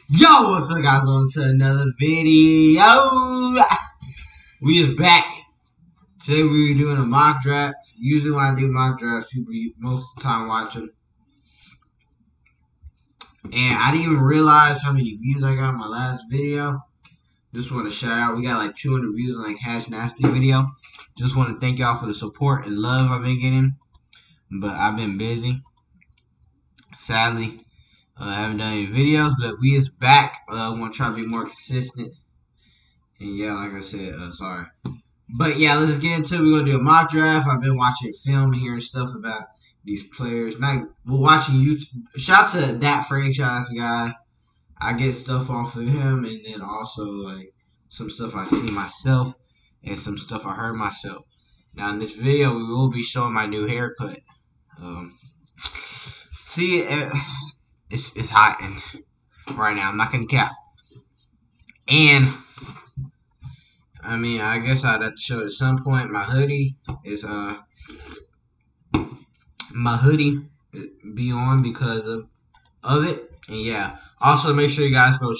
Yo, what's up, guys? On to another video. We is back. Today we're doing a mock draft. Usually when I do mock drafts, people most of the time watch them. And I didn't even realize how many views I got in my last video. Just want to shout out. We got like 200 views on like Hash Nasty video. Just want to thank y'all for the support and love I've been getting. But I've been busy. Sadly. I haven't done any videos, but we is back. Want to try to be more consistent. And yeah, like I said, sorry. But yeah, let's get into it. We're going to do a mock draft. I've been watching film and hearing stuff about these players. We're watching YouTube. Shout out to that franchise guy. I get stuff off of him, and then also like some stuff I see myself and some stuff I heard myself. Now in this video, we will be showing my new haircut. It's hot and right now. I'm not gonna cap. And I mean, I guess I'd have to show it at some point. My hoodie be on because of it. And yeah. Also, make sure you guys go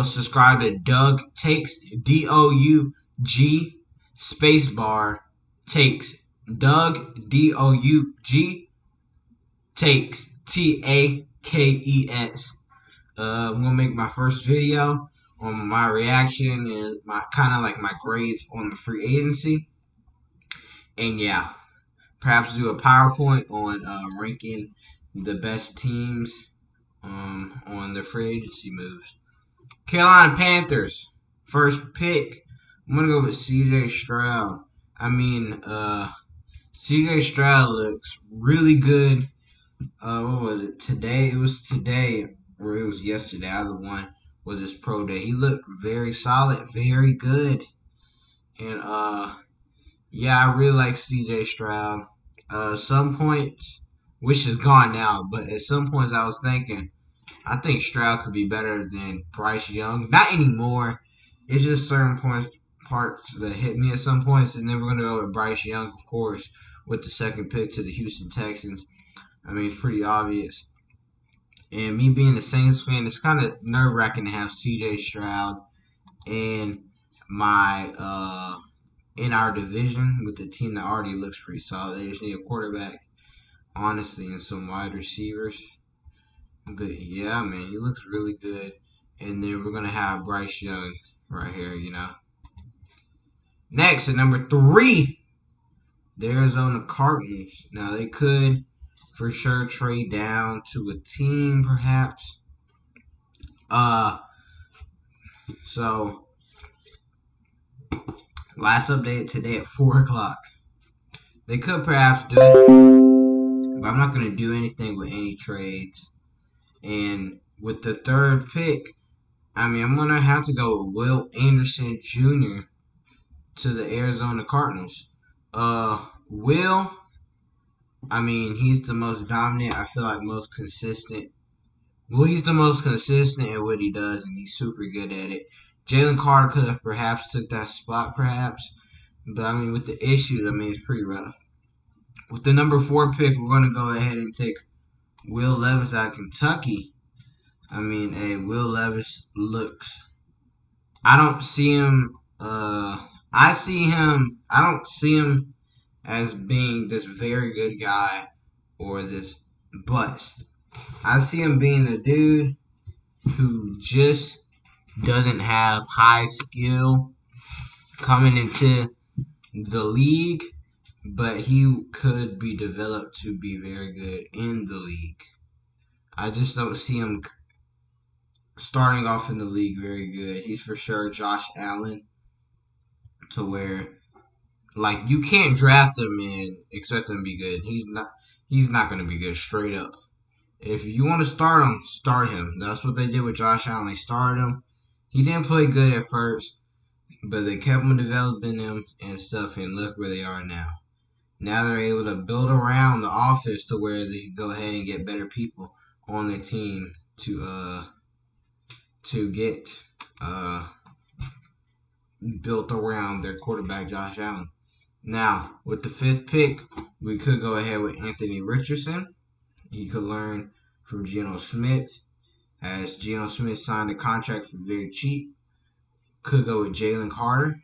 subscribe to Doug Takes, DOUG spacebar Takes. Doug, DOUG Takes, TAKES. I'm gonna make my first video on my reaction and my kind of like my grades on the free agency, and yeah, perhaps do a PowerPoint on ranking the best teams on the free agency moves. Carolina Panthers first pick. I'm gonna go with CJ Stroud. I mean, CJ Stroud looks really good. What was it? Today? It was today, or it was yesterday. Either one was his pro day. He looked very solid, very good. And, yeah, I really like CJ Stroud. Some points, which is gone now, but at some points I was thinking, I think Stroud could be better than Bryce Young. Not anymore. It's just certain parts that hit me at some points. And then we're going to go with Bryce Young, of course, with the second pick to the Houston Texans. I mean, it's pretty obvious. And me being a Saints fan, it's kind of nerve-wracking to have C.J. Stroud in in our division with the team that already looks pretty solid. They just need a quarterback, honestly, and some wide receivers. But yeah, man, he looks really good. And then we're gonna have Bryce Young right here, you know. Next, at number 3, the Arizona Cardinals. Now they could for sure trade down to a team, perhaps. So last update today at 4 o'clock. They could perhaps do it, but I'm not gonna do anything with any trades. And with the third pick, I mean, I'm gonna have to go with Will Anderson Jr. to the Arizona Cardinals. Will. I mean, he's the most dominant. I feel like most consistent. Well, he's the most consistent at what he does, and he's super good at it. Jalen Carter could have perhaps took that spot, perhaps. But, I mean, with the issues, I mean, it's pretty rough. With the number 4 pick, we're going to go ahead and take Will Levis out of Kentucky. I mean, hey, Will Levis looks. I don't see him. I don't see him as being this very good guy or this bust. I see him being a dude who just doesn't have high skill coming into the league, but he could be developed to be very good in the league. I just don't see him starting off in the league very good. He's for sure Josh Allen, to where like you can't draft him and expect him to be good. He's not going to be good straight up. If you want to start him, start him. That's what they did with Josh Allen. They started him. He didn't play good at first, but they kept him developing him and stuff, and look where they are now. Now they're able to build around the offense to where they can go ahead and get better people on their team to get built around their quarterback, Josh Allen. Now, with the 5th pick, we could go ahead with Anthony Richardson. He could learn from Geno Smith. as Geno Smith signed a contract for very cheap. Could go with Jalen Carter,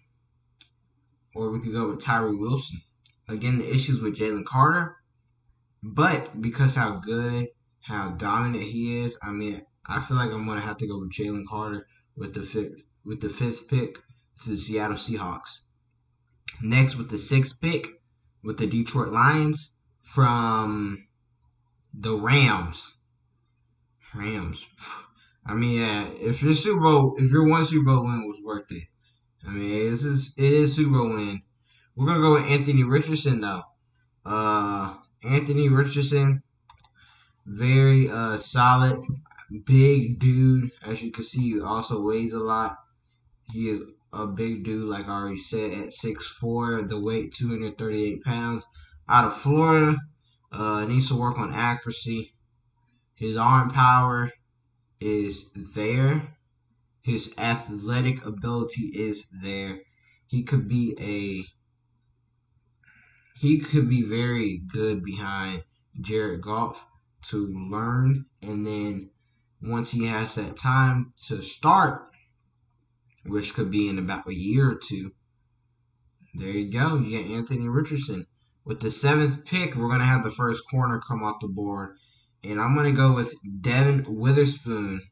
or we could go with Tyree Wilson. Again, the issues with Jalen Carter, but because how good, how dominant he is, I mean, I feel like I'm gonna have to go with Jalen Carter with the fifth pick to the Seattle Seahawks. Next, with the sixth pick, with the Detroit Lions from the Rams. Rams. I mean, yeah, if your one Super Bowl win was worth it. I mean, it is Super Bowl win. We're gonna go with Anthony Richardson though. Anthony Richardson, very solid, big dude. As you can see, he also weighs a lot. He is a big dude, like I already said, at 6'4", the weight 238 pounds. Out of Florida, needs to work on accuracy. His arm power is there. His athletic ability is there. He could be very good behind Jared Goff to learn, and then once he has that time to start, which could be in about a year or two, there you go. You get Anthony Richardson. With the seventh pick, we're gonna have the first corner come off the board, and I'm gonna go with Devin Witherspoon.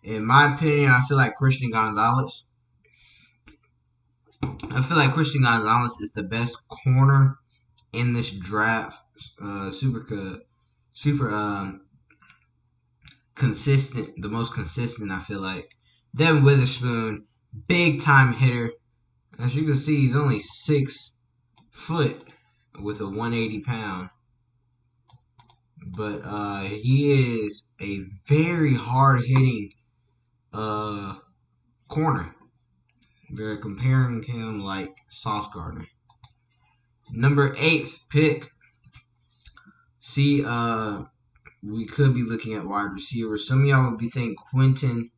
In my opinion, I feel like Christian Gonzalez. Is the best corner in this draft. Super consistent, the most consistent. I feel like Devin Witherspoon, big time hitter. As you can see, he's only 6 foot with a 180 pound. But he is a very hard hitting corner. They're comparing him like Sauce Gardner. Number 8th pick. See, we could be looking at wide receivers. Some of y'all would be saying Quentin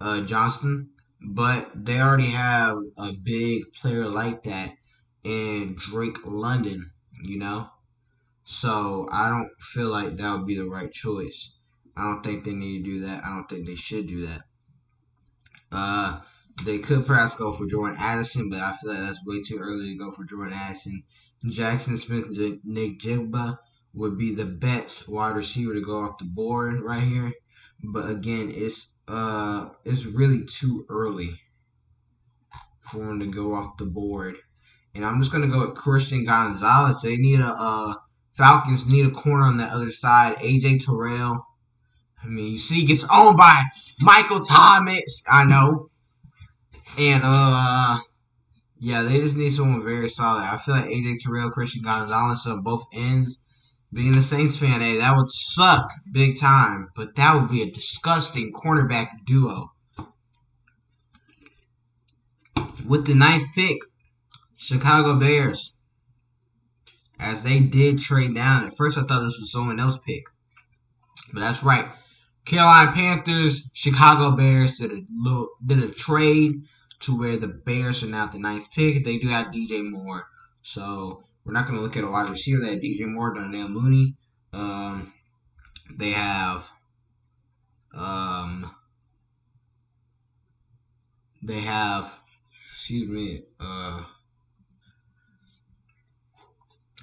Johnston, but they already have a big player like that in Drake London, you know? So I don't feel like that would be the right choice. I don't think they need to do that. I don't think they should do that. They could perhaps go for Jordan Addison, but I feel like that's way too early to go for Jordan Addison. Jackson Smith Nick Jigba would be the best wide receiver to go off the board right here. But again, it's really too early for him to go off the board. And I'm just gonna go with Christian Gonzalez. They need Falcons need a corner on that other side. AJ Terrell. I mean, you see, he gets owned by Michael Thomas. I know. And yeah, they just need someone very solid. I feel like AJ Terrell, Christian Gonzalez on both ends. Being the Saints fan, that would suck big time. But that would be a disgusting cornerback duo. With the 9th pick, Chicago Bears. As they did trade down. At first, I thought this was someone else's pick. But that's right. Carolina Panthers, Chicago Bears did a trade to where the Bears are now at the 9th pick. They do have DJ Moore. So we're not going to look at a wide receiver. They have DJ Moore, Darnell Mooney. They have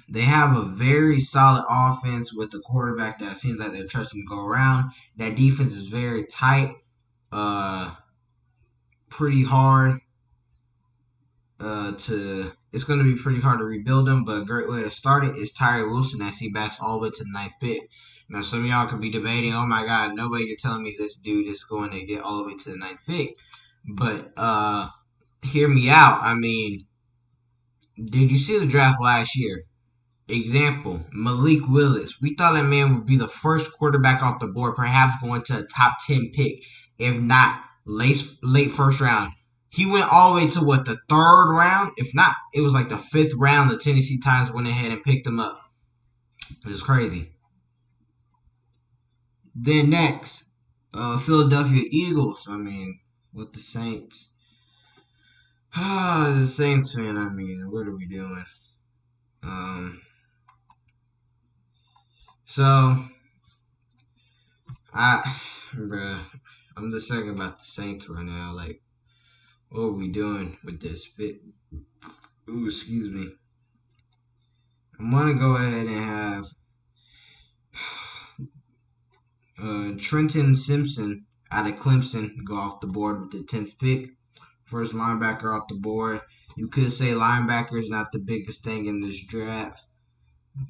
they have a very solid offense with the quarterback that seems like they're trusting to go around. That defense is very tight, pretty hard it's going to be pretty hard to rebuild them, but a great way to start it is Tyree Wilson as he backs all the way to the 9th pick. Now, some of y'all could be debating, oh my God, nobody you're telling me this dude is going to get all the way to the 9th pick. But hear me out. I mean, did you see the draft last year? Example, Malik Willis. We thought that man would be the first quarterback off the board, perhaps going to a top 10 pick, if not late first round. He went all the way to the 3rd round? If not, it was like the 5th round. The Tennessee Titans went ahead and picked him up. It's crazy. Then next, Philadelphia Eagles. I mean, with the Saints. The Saints fan, I mean, what are we doing? So, I, bruh, I'm just thinking about the Saints right now. Like, what are we doing with this fit? Ooh, excuse me. I'm gonna go ahead and have Trenton Simpson out of Clemson go off the board with the 10th pick. First linebacker off the board. You could say linebacker is not the biggest thing in this draft,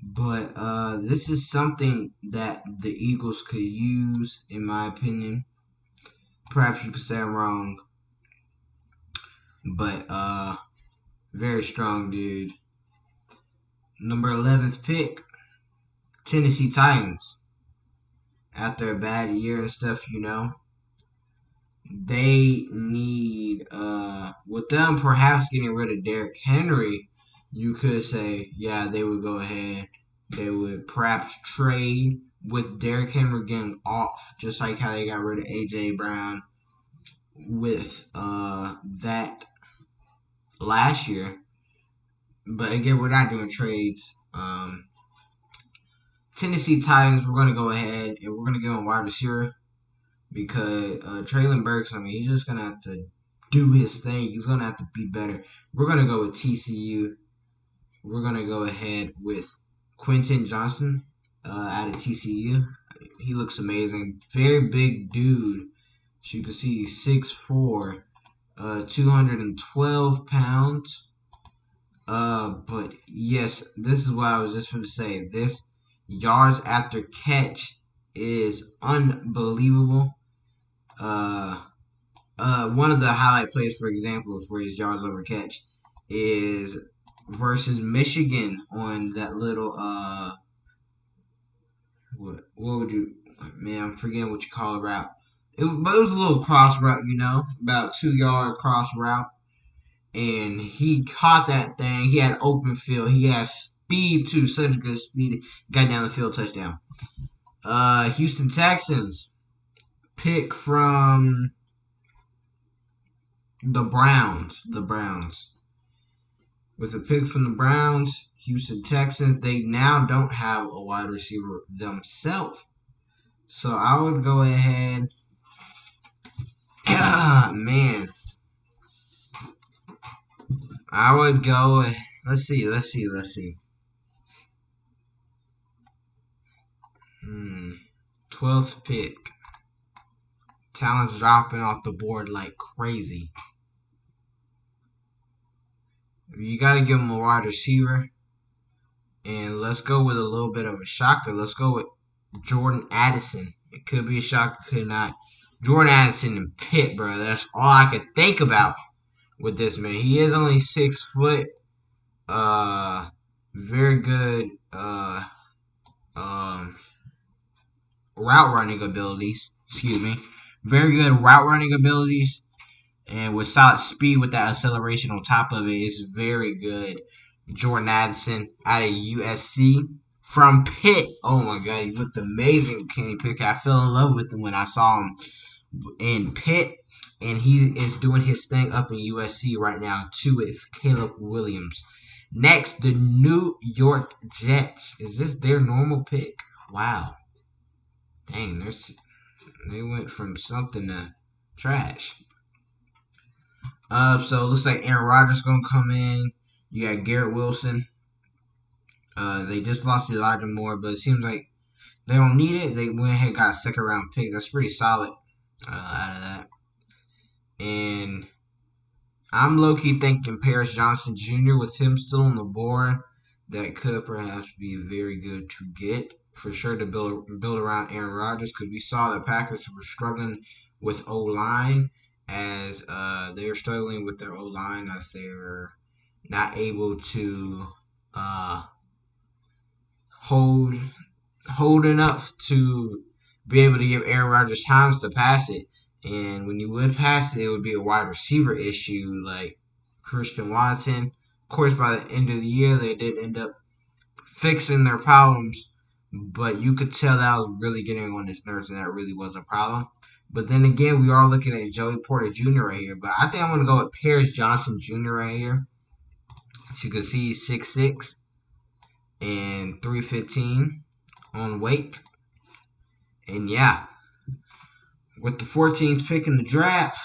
but this is something that the Eagles could use, in my opinion. Perhaps you could say I'm wrong, but very strong dude. Number 11th pick, Tennessee Titans. After a bad year and stuff, they need with them perhaps getting rid of Derrick Henry, you could say, yeah, they would go ahead. They would perhaps trade with Derrick Henry getting off, just like how they got rid of AJ Brown with that last year. But again, we're not doing trades. Tennessee Titans, we're gonna go ahead and we're gonna give him a wide receiver because Traylon Burks, I mean, he's just gonna have to do his thing. He's gonna have to be better. We're gonna go with TCU. We're gonna go ahead with Quentin Johnson out of TCU. He looks amazing. Very big dude. As you can see, he's 6'4", 212 pounds. But yes, this is what I was just going to say. This yards after catch is unbelievable. One of the highlight plays, for example, for his yards over catch is versus Michigan on that little what would you, man, I'm forgetting what you call a route. But it was a little cross route, about 2 yard cross route, and he caught that thing. He had open field. He had speed too, such good speed. Got down the field, touchdown. Houston Texans pick from the Browns. The Browns. With a pick from the Browns, Houston Texans, they now don't have a wide receiver themselves. So I would go ahead. Man. I would go. Let's see. 12th pick. Talent's dropping off the board like crazy. You got to give him a wide receiver. And let's go with a little bit of a shocker. Let's go with Jordan Addison. It could be a shocker, could not. Jordan Addison and Pitt, bro. That's all I could think about with this man. He is only 6 foot. Very good route running abilities. Excuse me. Very good route running abilities. And with solid speed with that acceleration on top of it is very good. Jordan Addison out of USC from Pitt. Oh my God, he looked amazing, Kenny Pickett. I fell in love with him when I saw him in Pitt, and he is doing his thing up in USC right now too with Caleb Williams. Next, the New York Jets. Is this their normal pick? Wow. Dang, they went from something to trash. So it looks like Aaron Rodgers gonna come in. You got Garrett Wilson. They just lost Elijah Moore, but it seems like they don't need it. They went ahead and got a second round pick. That's pretty solid out of that. And I'm low-key thinking Paris Johnson Jr. with him still on the board. That could perhaps be very good to get for sure to build around Aaron Rodgers, because we saw the Packers were struggling with O-line as they're struggling with their O-line as they're not able to hold enough to be able to give Aaron Rodgers times to pass it. And when you would pass it, it would be a wide receiver issue like Christian Watson. Of course, by the end of the year, they did end up fixing their problems, but you could tell that was really getting on his nerves, and that really was a problem. But then again, we are looking at Joey Porter Jr. right here. But I think I'm going to go with Paris Johnson Jr. right here. As you can see, he's 6'6" and 315 on weight. And yeah, with the 14th pick in the draft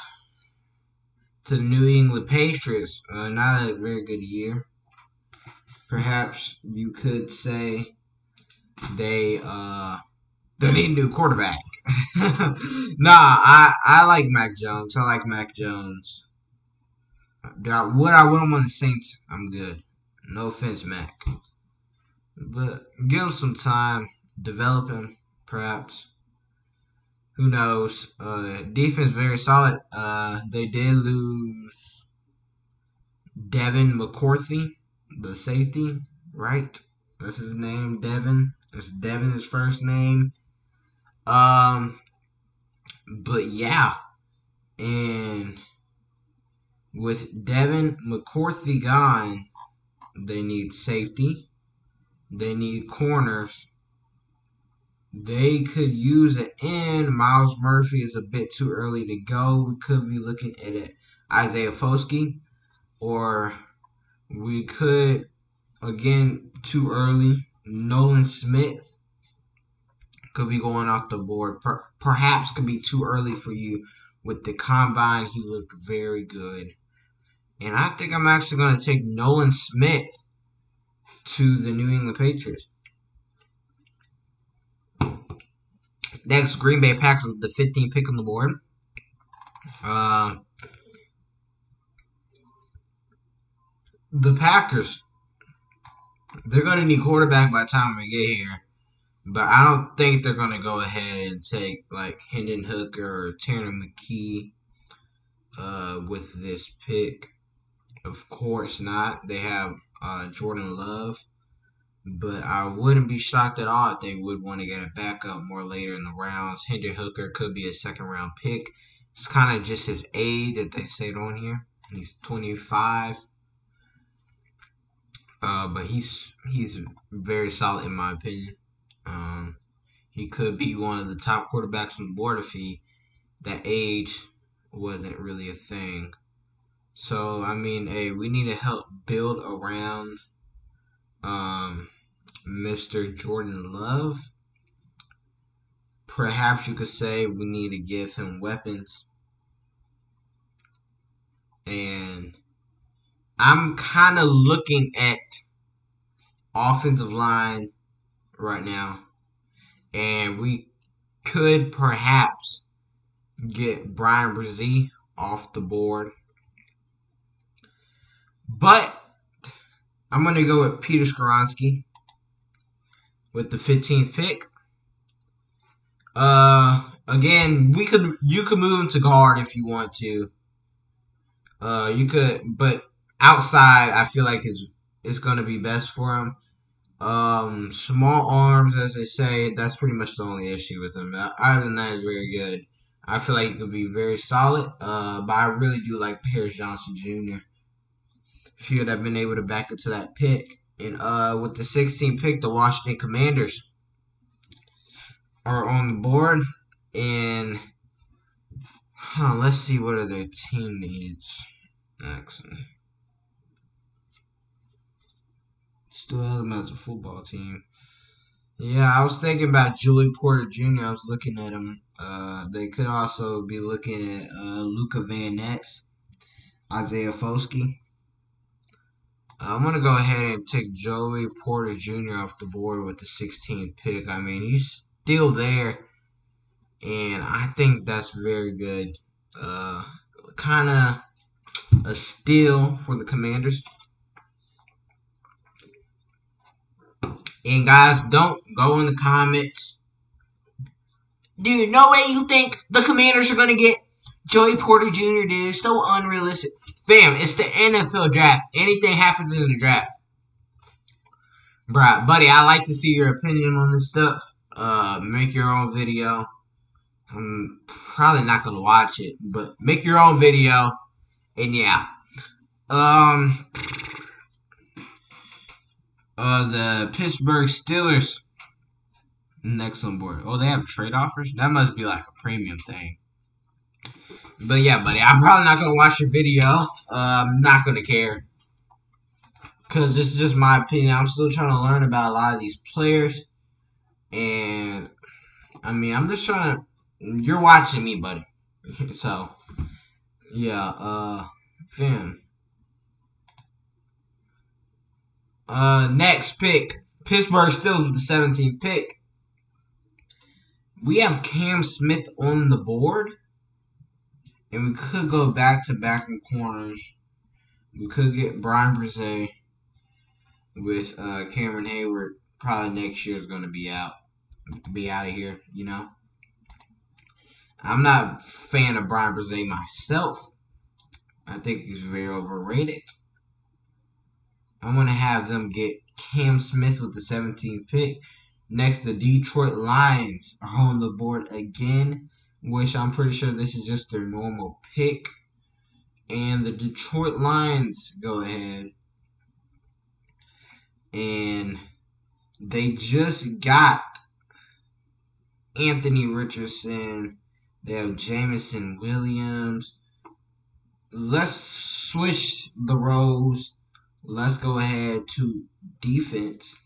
to the New England Patriots. Not a very good year. Perhaps you could say they need a new quarterback. I like Mac Jones. I like Mac Jones. Would I want him on the Saints? I'm good. No offense, Mac. But give him some time. Develop him, perhaps. Who knows? Defense very solid. They did lose Devin McCourty, the safety, right? That's his name, Devin. That's Devin, his first name. But yeah, and with Devin McCourty gone, they need safety. They need corners. They could use an end. Miles Murphy is a bit too early to go. We could be looking at it. Isaiah Foskey, or we could, again, too early. Nolan Smith could be going off the board. Perhaps could be too early for you. With the combine, he looked very good. And I think I'm actually going to take Nolan Smith to the New England Patriots. Next, Green Bay Packers with the 15th pick on the board. The Packers, they're going to need quarterback by the time we get here. But I don't think they're going to go ahead and take like Hendon Hooker or Tanner McKee with this pick. Of course not. They have Jordan Love. But I wouldn't be shocked at all if they would want to get a backup more later in the rounds. Hendon Hooker could be a second-round pick. It's kind of just his age that they said on here. He's 25. But he's very solid in my opinion. He could be one of the top quarterbacks on the board if that age wasn't really a thing. So, I mean, hey, we need to help build around Mr. Jordan Love. Perhaps you could say we need to give him weapons. And I'm kind of looking at offensive line right now. And we could perhaps get Brian Brzee off the board. But I'm going to go with Peter Skoronski with the 15th pick. Again, you could move him to guard if you want to. You could, but outside, I feel like it's going to be best for him. Small arms, as they say, that's pretty much the only issue with him. Other than that, he's very good. I feel like he could be very solid. But I really do like Paris Johnson Jr. If he would have been able to back it to that pick. And with the 16th pick, the Washington Commanders are on the board. And let's see what are their team needs. Actually, still have them as a football team. Yeah, I was thinking about Julie Porter Jr. I was looking at him. They could also be looking at Luca Van Ness, Isaiah Foskey. I'm going to go ahead and take Joey Porter Jr. off the board with the 16th pick. I mean, he's still there, and I think that's very good. Kind of a steal for the Commanders. And guys, don't go in the comments. Dude, no way you think the Commanders are going to get Joey Porter Jr., dude. So unrealistic. Fam, it's the NFL draft. Anything happens in the draft. Bruh, buddy, I like to see your opinion on this stuff. Make your own video. I'm probably not going to watch it, but make your own video. And yeah. The Pittsburgh Steelers next on board. Oh, they have trade offers? That must be like a premium thing. But yeah, buddy, I'm probably not going to watch your video. I'm not going to care. Because this is just my opinion. I'm still trying to learn about a lot of these players. And, I mean, I'm just trying to You're watching me, buddy. So yeah, fam. Next pick. Pittsburgh still with the 17th pick. We have Cam Smith on the board, and we could go back to back in corners. We could get Brian Brzee with Cameron Hayward. Probably next year is going to be out of here. You know, I'm not a fan of Brian Brzee myself. I think he's very overrated. I'm going to have them get Cam Smith with the 17th pick. Next, the Detroit Lions are on the board again, which I'm pretty sure this is just their normal pick. And the Detroit Lions go ahead and they just got Anthony Richardson. They have Jameson Williams. Let's switch the roles. Let's go ahead to defense.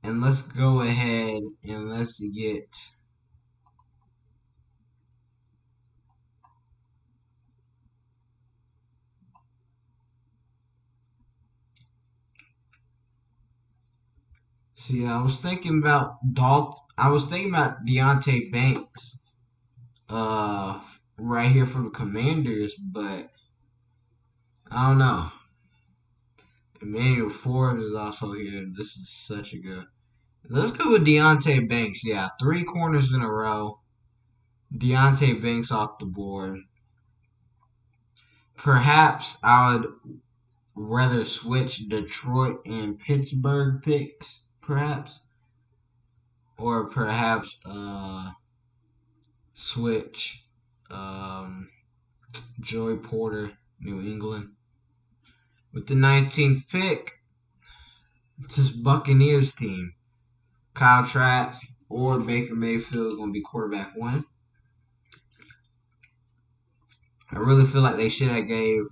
And let's go ahead and let's get see, I was thinking about Deontay Banks right here for the Commanders, but I don't know. Emmanuel Forbes is also here. This is such a good. Let's go with Deontay Banks. Yeah, 3 corners in a row. Deontay Banks off the board. Perhaps I would rather switch Detroit and Pittsburgh picks, perhaps. Or perhaps switch Joey Porter, New England. With the 19th pick, this Buccaneers team. Kyle Trask or Baker Mayfield going to be quarterback 1. I really feel like they should have gave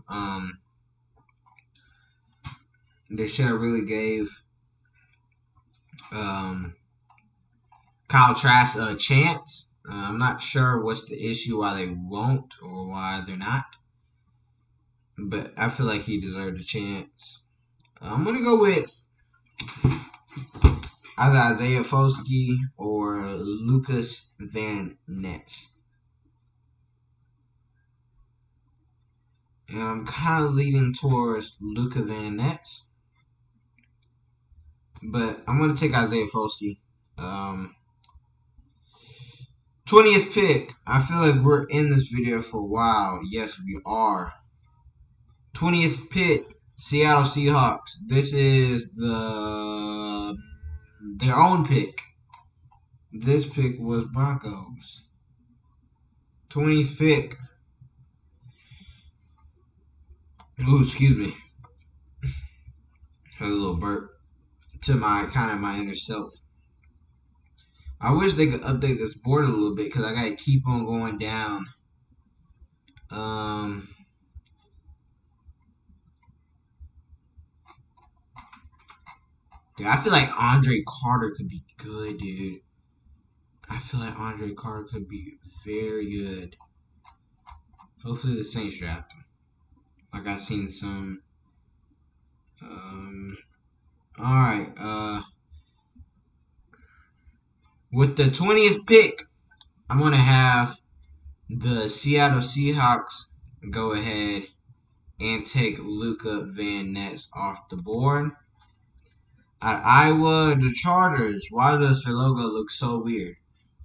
Kyle Trask a chance. I'm not sure what's the issue why they won't or why they're not, but I feel like he deserved a chance. I'm gonna go with either Isaiah Foskey or Lucas Van Ness. And I'm kind of leaning towards Luca Van Ness, but I'm going to take Isaiah Foskey. 20th pick. I feel like we're in this video for a while. Yes, we are. 20th pick, Seattle Seahawks. This is their own pick. This pick was Broncos. 20th pick. Ooh, excuse me. Had a little burp to my inner self. I wish they could update this board a little bit because I gotta keep on going down. Dude, I feel like Andre Carter could be good, dude. I feel like Andre Carter could be very good. Hopefully the Saints draft him. Like I've seen some. Alright, with the 20th pick, I'm gonna have the Seattle Seahawks go ahead and take Luca Van Ness off the board. At Iowa, the Chargers. Why does their logo look so weird?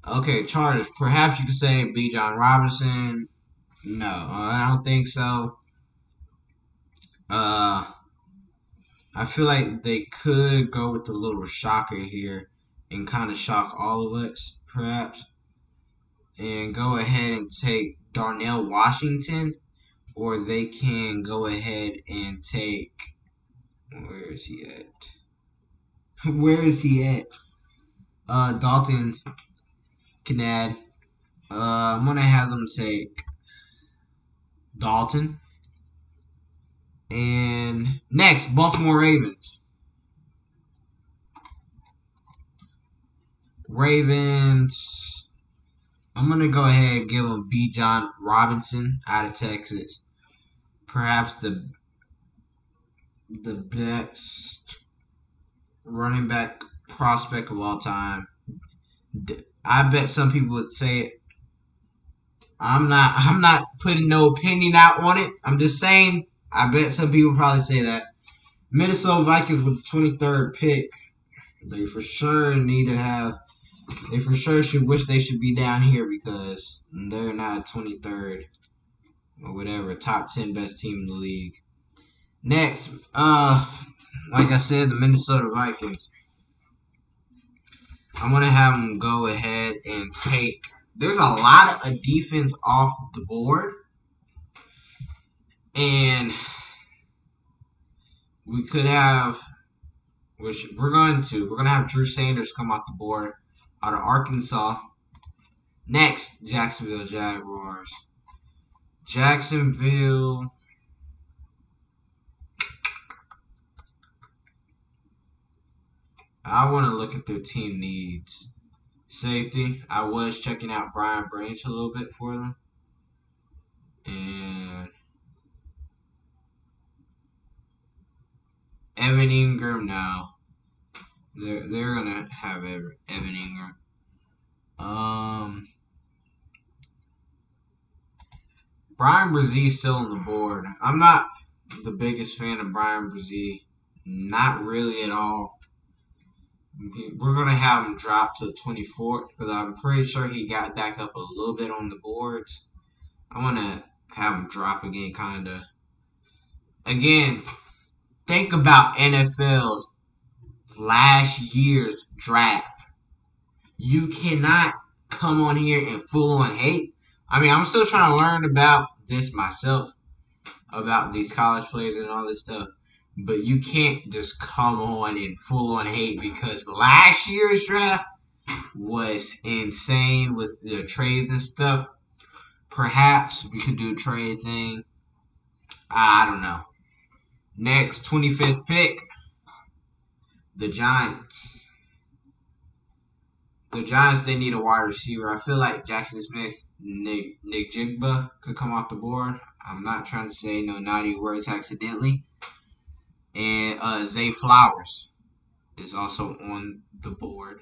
Okay, Chargers. Perhaps you could say B. John Robinson. No, I don't think so. I feel like they could go with a little shocker here and kind of shock all of us, perhaps, and go ahead and take Darnell Washington, or they can go ahead and take. Where is he at? Where is he at? Dalton Canad. I'm gonna have them take Dalton. And next, Baltimore Ravens. Ravens. I'm gonna go ahead and give him B. John Robinson out of Texas. Perhaps the best running back prospect of all time. I bet some people would say it. I'm not putting no opinion out on it. I'm just saying. I bet some people probably say that. Minnesota Vikings with the 23rd pick. They for sure need to have. They for sure should wish they should be down here because they're not 23rd or whatever top 10 best team in the league. Next, like I said, the Minnesota Vikings. I'm gonna have them go ahead and take. There's a lot of defense off the board, and we could have, which we're gonna have Drew Sanders come off the board out of Arkansas. Next, Jacksonville Jaguars. Jacksonville. I want to look at their team needs. Safety. I was checking out Brian Branch a little bit for them. And Evan Ingram, no. They're gonna have Evan Ingram. Brian Brzee still on the board. I'm not the biggest fan of Brian Brzee. Not really at all. We're going to have him drop to the 24th because I'm pretty sure he got back up a little bit on the boards. I want to have him drop again, kind of. Again, think about NFL's last year's draft. You cannot come on here and full on hate. I mean, I'm still trying to learn about this myself, about these college players and all this stuff. But you can't just come on and full on hate because last year's draft was insane with the trades and stuff. Perhaps we could do a trade thing. I don't know. Next, 25th pick, the Giants. The Giants, they need a wide receiver. I feel like Jackson Smith, Nick Jigba could come off the board. I'm not trying to say no naughty words accidentally. And Zay Flowers is also on the board.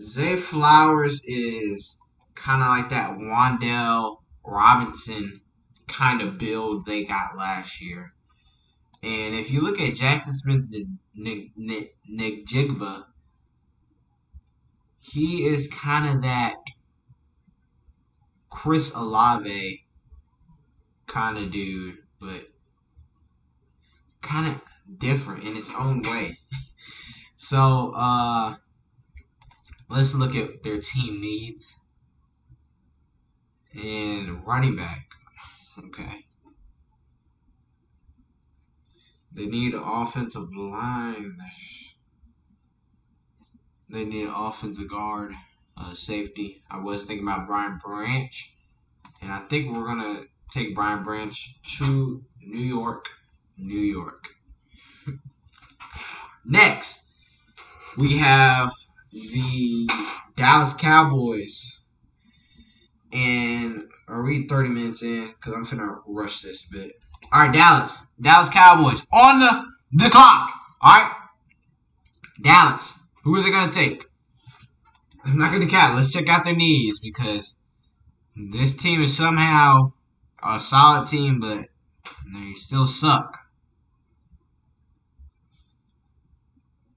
Zay Flowers is kind of like that Wandale Robinson kind of build they got last year. And if you look at Jackson Smith, Nick Jigba, he is kind of that Chris Olave kind of dude, but kind of different in its own way. So, let's look at their team needs. And running back. Okay. They need an offensive line. They need an offensive guard, safety. I was thinking about Brian Branch. And I think we're going to take Brian Branch to New York. New York. Next, we have the Dallas Cowboys. And are we 30 minutes in? Because I'm finna rush this a bit. All right, Dallas Cowboys on the clock. All right, Dallas. Who are they gonna take? I'm not gonna count. Let's check out their needs because this team is somehow a solid team, but they still suck.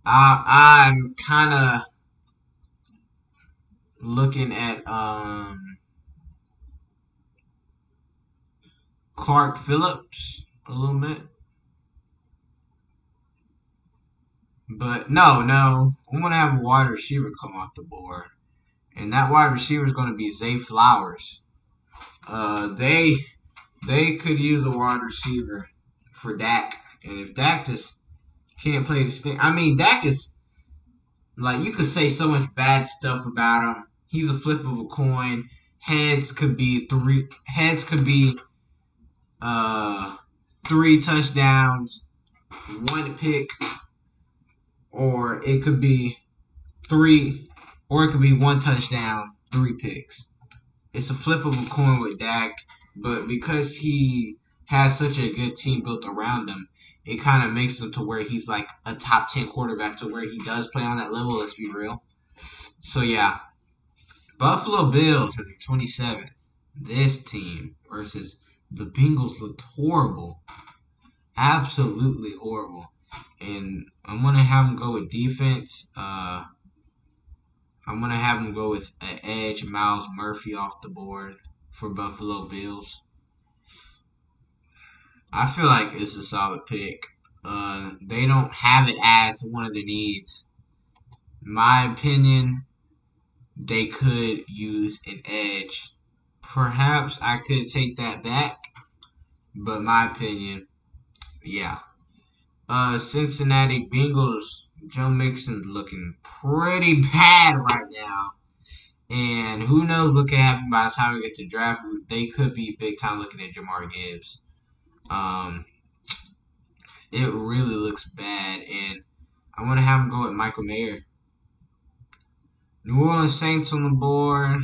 I'm kind of looking at Clark Phillips a little bit. But no. I'm going to have a wide receiver come off the board. And that wide receiver is going to be Zay Flowers. They could use a wide receiver for Dak. And if Dak just can't play this thing. I mean, Dak is, like, you could say so much bad stuff about him. He's a flip of a coin. Heads could be 3 touchdowns, 1 pick, or it could be 3, or it could be 1 touchdown, 3 picks. It's a flip of a coin with Dak, but because he has such a good team built around him, it kind of makes him to where he's like a top 10 quarterback to where he does play on that level, let's be real. So, yeah, Buffalo Bills at the 27th. This team versus the Bengals looked horrible. Absolutely horrible. And I'm going to have them go with defense. I'm going to have them go with an edge, Miles Murphy off the board for Buffalo Bills. I feel like it's a solid pick. They don't have it as one of their needs. My opinion, they could use an edge. Perhaps I could take that back, but my opinion, yeah. Cincinnati Bengals, Joe Mixon's looking pretty bad right now. And who knows what can happen by the time we get to draft. They could be big time looking at Jamar Gibbs. It really looks bad. And I'm going to have him go with Michael Mayer. New Orleans Saints on the board.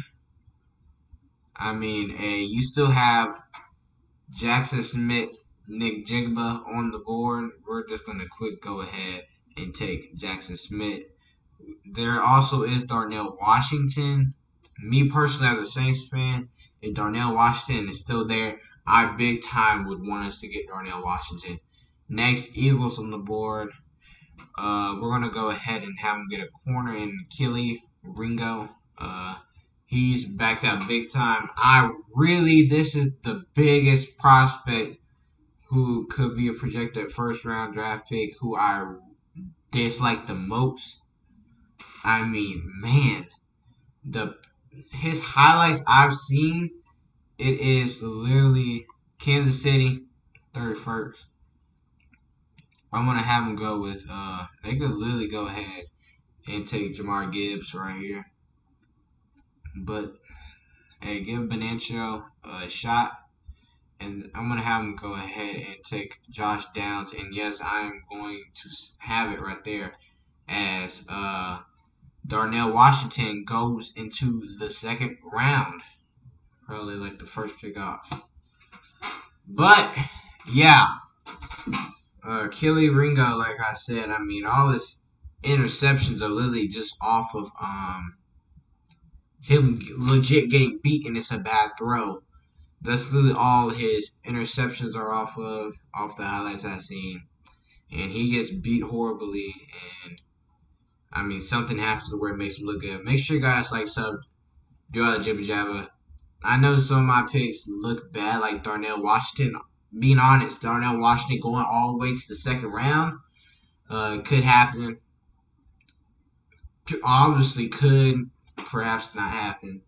I mean, you still have Jackson Smith, Nick Jigba on the board. We're just going to quick go ahead and take Jackson Smith. There also is Darnell Washington. Me personally, as a Saints fan, if Darnell Washington is still there, I big time would want us to get Darnell Washington. Next, Eagles on the board. We're going to go ahead and have him get a corner in Kelee Ringo. He's backed out big time. This is the biggest prospect who could be a projected first round draft pick who I dislike the most. I mean, man, his highlights I've seen, it is literally Kansas City 31st. I'm gonna have him go with they could literally go ahead and take Jamar Gibbs right here. But hey, give Benancho a shot. And I'm going to have him go ahead and take Josh Downs. And yes, I'm going to have it right there as Darnell Washington goes into the second round. Probably like the first pick off. But, yeah. Kelee Ringo, like I said, I mean, all his interceptions are literally just off of him legit getting beaten. It's a bad throw. That's literally all his interceptions are off the highlights I've seen. And he gets beat horribly. And, I mean, something happens to where it makes him look good. Make sure you guys like, sub, do all the jibber jabber. I know some of my picks look bad, like Darnell Washington. Being honest, Darnell Washington going all the way to the second round could happen. Obviously could, perhaps not happen.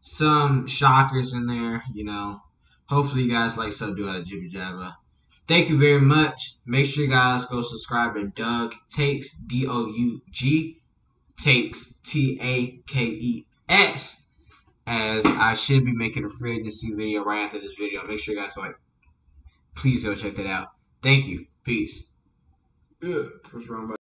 Some shockers in there, you know. Hopefully you guys like sub, do all the jibber jabber. Thank you very much. Make sure you guys go subscribe to Doug Takes, D-O-U-G, Takes, T-A-K-E-S, as I should be making a free agency video right after this video. Make sure you guys please go check that out. Thank you. Peace. First round.